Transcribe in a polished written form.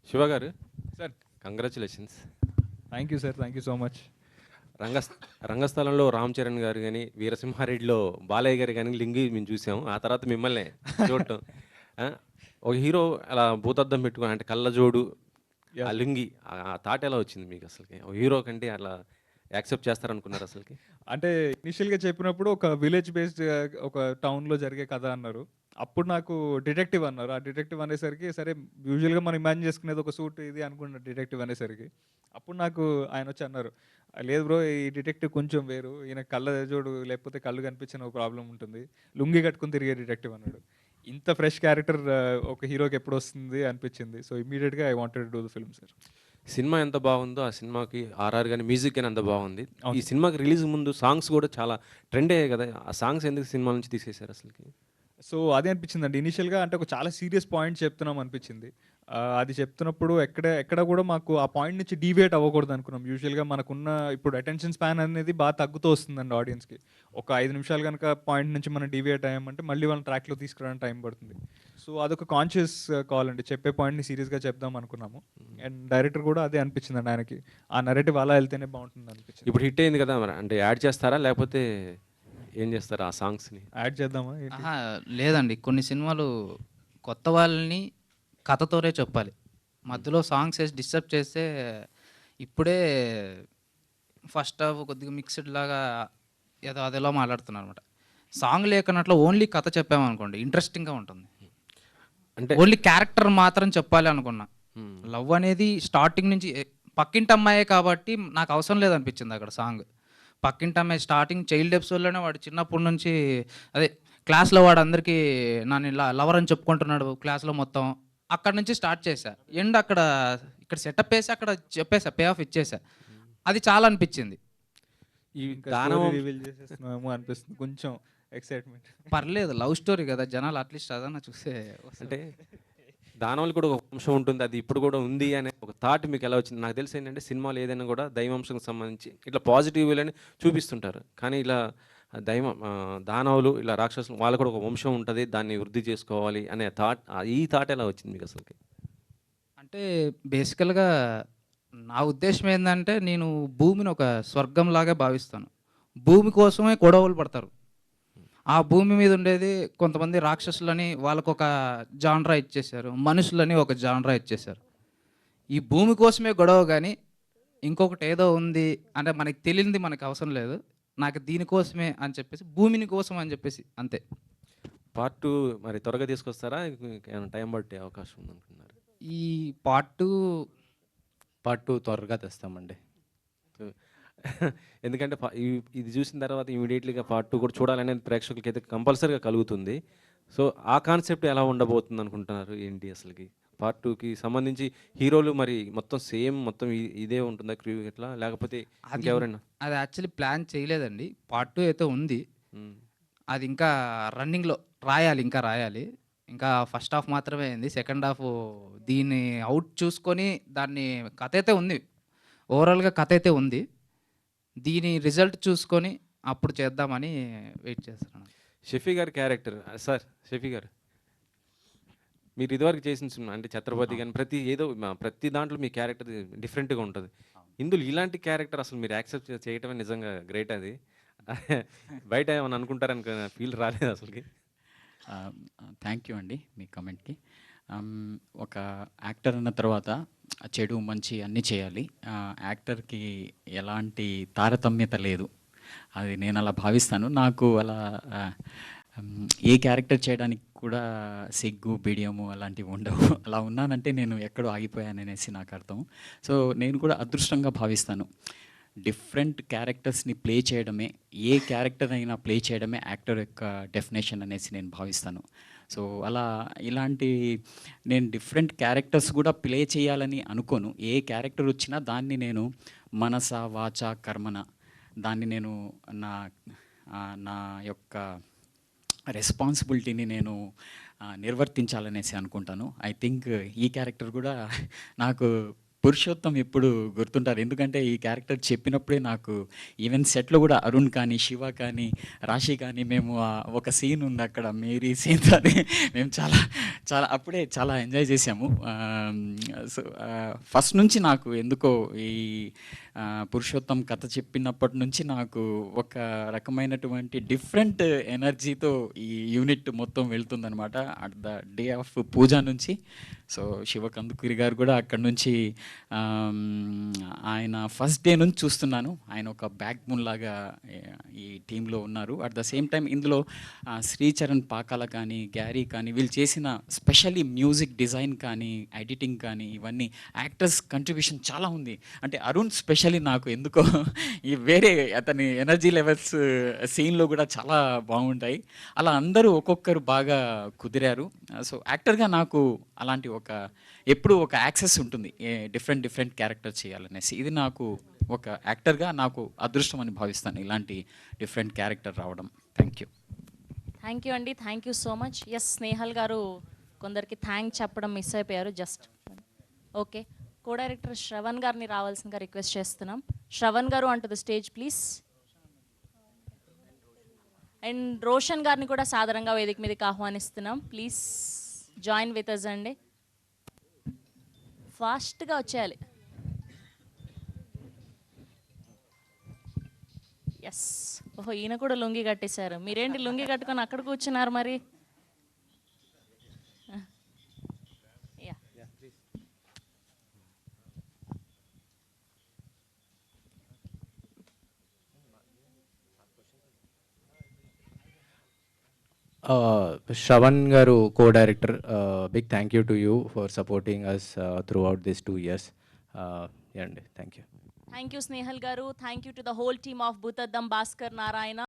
శివ గారు, sir congratulations. Thank you sir, thank you so much. రంగస్ రంగస్థలంలో రామ్ చరణ్ గారు కానీ, వీరసింహారెడ్డిలో బాలయ్య గారు కానీ లింగి మేము చూసాం. ఆ తర్వాత మిమ్మల్ని చూడటం. ఆ, ఒక హీరో అలా భూతద్దం పెట్టుకుని అంటే కళ్ళజోడు, ఆ లింగి, ఆ థాట్ ఎలా వచ్చింది మీకు అసలుకి? ఒక హీరో కంటే అలా యాక్సెప్ట్ చేస్తారనుకున్నారు అసలుకి? అంటే ఇనిషియల్గా చెప్పినప్పుడు ఒక విలేజ్ బేస్డ్ ఒక టౌన్లో జరిగే కథ అన్నారు. అప్పుడు నాకు డిటెక్టివ్ అన్నారు. ఆ డిటెక్టివ్ అనేసరికి సరే, యూజువల్గా మనం ఇమాజిన్ చేసుకునేది ఒక సూట్ ఇది అనుకున్న డిటెక్టివ్ అనేసరికి అప్పుడు నాకు ఆయన వచ్చి అన్నారు, లేదు బ్రో, ఈ డిటెక్టివ్ కొంచెం వేరు, ఈయన కళ్ళ జోడు లేకపోతే కళ్ళు కనిపించిన ఒక ప్రాబ్లం ఉంటుంది, లుంగి కట్టుకుని తిరిగే డిటెక్టివ్ అన్నాడు. ఇంత ఫ్రెష్ క్యారెక్టర్ ఒక హీరోకి ఎప్పుడు వస్తుంది అనిపించింది. సో ఇమీడియట్గా I wanted to do the film sir. Cinema ఎంత బాగుందో ఆ సినిమాకి ఆర్ఆర్ కానీ మ్యూజిక్ కానీ అంత బాగుంది. ఈ అవును. సినిమాకి రిలీజ్ ముందు సాంగ్స్ కూడా చాలా ట్రెండ్ అయ్యాయి కదా. ఆ సాంగ్స్ ఎందుకు సినిమా నుంచి తీసేశారు అసలుకి? సో అదే అనిపించిందండి ఇనీషియల్గా, అంటే ఒక చాలా సీరియస్ పాయింట్ చెప్తున్నాం అనిపించింది. అది చెప్తున్నప్పుడు ఎక్కడ కూడా మాకు ఆ పాయింట్ నుంచి డీవియేట్ అవ్వకూడదు అనుకున్నాం. యూజువల్గా మనకున్న ఇప్పుడు అటెన్షన్ స్పాన్ అనేది బాగా తగ్గుతూ వస్తుందండి ఆడియన్స్కి. ఒక 5 నిమిషాలు కనుక పాయింట్ నుంచి మనం డీవియేట్ అయ్యామంటే మళ్ళీ వాళ్ళని ట్రాక్లో తీసుకురావడానికి టైం పడుతుంది. సో అదొక కాన్షియస్ కాల్ అండి, చెప్పే పాయింట్ని సీరియస్గా చెప్దాం అనుకున్నాము. అండ్ డైరెక్టర్ కూడా అదే అనిపించిందండి ఆయనకి, ఆ నెరేటివ్ అలా వెళ్తేనే బాగుంటుంది అనిపించింది. ఇప్పుడు హిట్ అయింది కదా, మరి అంటే యాడ్ చేస్తారా లేకపోతే ఏం చేస్తారా ఆ సాంగ్స్ని? యాడ్ చేద్దామా ఏంటి? ఆహా, లేదండి. కొన్ని సినిమాలు కొత్త వాళ్ళని కథతోనే చెప్పాలి. మధ్యలో సాంగ్స్ వేసి డిస్టర్బ్ చేస్తే ఇప్పుడే ఫస్ట్ హాఫ్ కొద్దిగా మిక్స్డ్ లాగా ఏదో అదేలా మాట్లాడుతున్నారు అనమాట. సాంగ్ లేకనట్లు ఓన్లీ కథ చెప్పామనుకోండి ఇంట్రెస్టింగ్గా ఉంటుంది. అంటే ఓన్లీ క్యారెక్టర్ మాత్రం చెప్పాలి అనుకున్నా. మ్మ్. లవ్ అనేది స్టార్టింగ్ నుంచి పక్కింటి అమ్మాయే కాబట్టి నాకు అవసరం లేదనిపించింది అక్కడ సాంగ్. పక్కింటి అమ్మాయి స్టార్టింగ్ చైల్డ్ ఎపిసోడ్లోనే వాడు చిన్నప్పటి నుంచి అదే క్లాస్లో వాడు అందరికీ నన్ను లవర్ అని చెప్పుకుంటున్నాడు క్లాస్లో మొత్తం. అక్కడ నుంచి స్టార్ట్ చేశా. ఎండ్ అక్కడ ఇక్కడ సెటప్ వేసి అక్కడ చెప్పేసా, పే ఆఫ్ ఇచ్చేసా. అది చాలా అనిపించింది. ఈ ఇంకా దానవం రివీల్ చేసేస్తున్నామేమో అనిపిస్తుంది కొంచెం ఎక్సైట్మెంట్. పర్లేదు, లవ్ స్టోరీ కదా, జనాలు అట్లీస్ట్ అదన్నా చూసే వస్తారు. అంటే దానవులు కూడా ఒక అంశం ఉంటుంది, అది ఇప్పుడు కూడా ఉంది అనే ఒక థాట్ మీకు ఎలా వచ్చింది? నాకు తెలిసి ఏంటంటే సినిమాలు ఏదైనా కూడా దైవాంశంకి సంబంధించి ఇట్లా పాజిటివ్ అని చూపిస్తుంటారు, కానీ ఇలా దైవం దానవులు ఇలా రాక్షసులు వాళ్ళు కూడా ఒక వంశం ఉంటుంది, దాన్ని వృద్ధి చేసుకోవాలి అనే థాట్, ఈ థాట్ ఎలా వచ్చింది మీకు అసలుకి? అంటే బేసికల్గా నా ఉద్దేశం ఏంటంటే నేను భూమిని ఒక స్వర్గంలాగా భావిస్తాను. భూమి కోసమే గొడవలు పడతారు. ఆ భూమి మీద ఉండేది కొంతమంది రాక్షసులని వాళ్ళకొక జాన్రా ఇచ్చేశారు, మనుషులని ఒక జాన్రా ఇచ్చేశారు. ఈ భూమి కోసమే గొడవ, కానీ ఇంకొకటి ఏదో ఉంది అంటే మనకి తెలియంది మనకు అవసరం లేదు, నాకు దీనికోసమే అని చెప్పేసి భూమిని కోసం అని చెప్పేసి అంతే. పార్ట్ 2 మరి త్వరగా తీసుకొస్తారా, ఏమైనా టైం పట్టే అవకాశం ఉందనుకున్నారు? ఈ పార్ట్ పార్ట్ 2 త్వరగా తెస్తామండి. ఎందుకంటే ఇది చూసిన తర్వాత ఇమీడియట్లీగా పార్ట్ 2 కూడా చూడాలనేది ప్రేక్షకులకి అయితే కంపల్సరీగా కలుగుతుంది. సో ఆ కాన్సెప్ట్ ఎలా ఉండబోతుంది అనుకుంటున్నారు ఏంటి అసలుకి? పార్ట్ 2కి సంబంధించి హీరోలు మరి మొత్తం సేమ్ మొత్తం ఇదే ఉంటుందా క్రూ ఇట్లా, లేకపోతే ఇంకెవరైనా? అది యాక్చువల్లీ ప్లాన్ చేయలేదండి. పార్ట్ 2 అయితే ఉంది, అది ఇంకా రన్నింగ్లో రాయాలి, ఇంకా రాయాలి. ఇంకా ఫస్ట్ హాఫ్ మాత్రమే అయింది, సెకండ్ హాఫ్ దీన్ని అవుట్ చూసుకొని దాన్ని కథ అయితే ఉంది, ఓవరాల్గా కథ అయితే ఉంది. దీని రిజల్ట్ చూసుకొని అప్పుడు చేద్దామని వెయిట్ చేస్తున్నాను. షఫీ గారి క్యారెక్టర్ సార్, షఫీ గారు మీరు ఇదివరకు చేసిన సినిమా అంటే ఛత్రపతి కానీ ప్రతి దాంట్లో మీ క్యారెక్టర్ డిఫరెంట్గా ఉంటుంది. ఇందులో ఇలాంటి క్యారెక్టర్ అసలు మీరు యాక్సెప్ట్ చేయటమే నిజంగా గ్రేట్. అది బయట ఏమని అనుకుంటారని ఫీల్ రాలేదు అసలుకి? థ్యాంక్ యూ అండి మీ కమెంట్కి. ఒక యాక్టర్ అన్న తర్వాత చెడు మంచి అన్నీ చేయాలి. యాక్టర్కి ఎలాంటి తారతమ్యత లేదు, అది నేను అలా భావిస్తాను. నాకు అలా ఏ క్యారెక్టర్ చేయడానికి కూడా సిగ్గు బిడియము అలాంటివి ఉండవు. అలా ఉన్నానంటే నేను ఎక్కడో ఆగిపోయాననేసి నాకు అర్థం. సో నేను కూడా అదృష్టంగా భావిస్తాను. డిఫరెంట్ క్యారెక్టర్స్ని ప్లే చేయడమే, ఏ క్యారెక్టర్ అయినా ప్లే చేయడమే యాక్టర్ యొక్క డెఫినేషన్ అనేసి నేను భావిస్తాను. సో అలా ఇలాంటి నేను డిఫరెంట్ క్యారెక్టర్స్ కూడా ప్లే చేయాలని అనుకోను. ఏ క్యారెక్టర్ వచ్చినా దాన్ని నేను మనస వాచ కర్మన దాన్ని నేను నా నా యొక్క రెస్పాన్సిబిలిటీని నేను నిర్వర్తించాలనేసి అనుకుంటాను. ఐ థింక్ ఈ క్యారెక్టర్ కూడా నాకు పురుషోత్తం ఎప్పుడు గుర్తుంటారు. ఎందుకంటే ఈ క్యారెక్టర్ చెప్పినప్పుడే నాకు ఈవెన్ సెట్‌లో గూడా అరుణ్ కానీ, శివ కానీ, రాశి కానీ మేము ఒక సీన్ ఉంది అక్కడ మేరీ సీన్ అని మేము చాలా చాలా అప్పుడే చాలా ఎంజాయ్ చేసాము. సో, ఫస్ట్ నుంచి నాకు ఎందుకో ఈ పురుషోత్తం కథ చెప్పినప్పటి నుంచి నాకు ఒక రకమైనటువంటి డిఫరెంట్ ఎనర్జీతో ఈ యూనిట్ మొత్తం వెళ్తుందనమాట. అట్ ద డే ఆఫ్ పూజ నుంచి. సో శివ కందుకూరి గారు కూడా అక్కడి నుంచి ఆయన ఫస్ట్ డే నుంచి చూస్తున్నాను. ఆయన ఒక బ్యాక్ బోన్ లాగా ఈ టీంలో ఉన్నారు. అట్ ద సేమ్ టైం ఇందులో శ్రీచరణ్ పాకాల కానీ, గ్యారీ కానీ వీళ్ళు చేసిన స్పెషల్లీ మ్యూజిక్ డిజైన్ కానీ, ఎడిటింగ్ కానీ ఇవన్నీ యాక్టర్స్ కంట్రిబ్యూషన్ చాలా ఉంది. అంటే అరుణ్ స్పెషల్లీ నాకు ఎందుకో ఈ వేరే అతని ఎనర్జీ లెవెల్స్ సీన్లో కూడా చాలా బాగుంటాయి. అలా అందరూ ఒక్కొక్కరు బాగా కుదిరారు. సో యాక్టర్గా నాకు అలాంటి ఎప్పుడు ఒక యాక్సెస్ ఉంటుంది డిఫరెంట్ క్యారెక్టర్ చేయాలనేసి. ఇది నాకు ఒక యాక్టర్గా నాకు అదృష్టం అని భావిస్తాను ఇలాంటి డిఫరెంట్ క్యారెక్టర్ రావడం. థ్యాంక్ యూ అండి, thank you so much. Yes, Snehal గారు కొందరికి థ్యాంక్ చెప్పడం మిస్ అయిపోయారు. Just okay, co director Shravan గారిని రావాల్సిందిగా రిక్వెస్ట్ చేస్తున్నాం. శ్రవణ్ గారు onto the stage please. And Roshan గారిని కూడా సాధారణంగా వేదిక మీదకి ఆహ్వానిస్తున్నాం. ప్లీజ్ జాయిన్ విత్ అస్ అండి. ఫాస్ట్గా వచ్చేయాలి. ఎస్, ఓహో ఈయన కూడా లుంగి కట్టేశారు. మీరేంటి లుంగి కట్టుకొని అక్కడ కూర్చున్నారు మరి? Yeah, Shravan garu, co-director, big thank you to you for supporting us throughout these 2 years. Yeah, thank you. Thank you Snehal గారు. Thank you to the whole team of Bhoothaddam Bhaskar Narayana.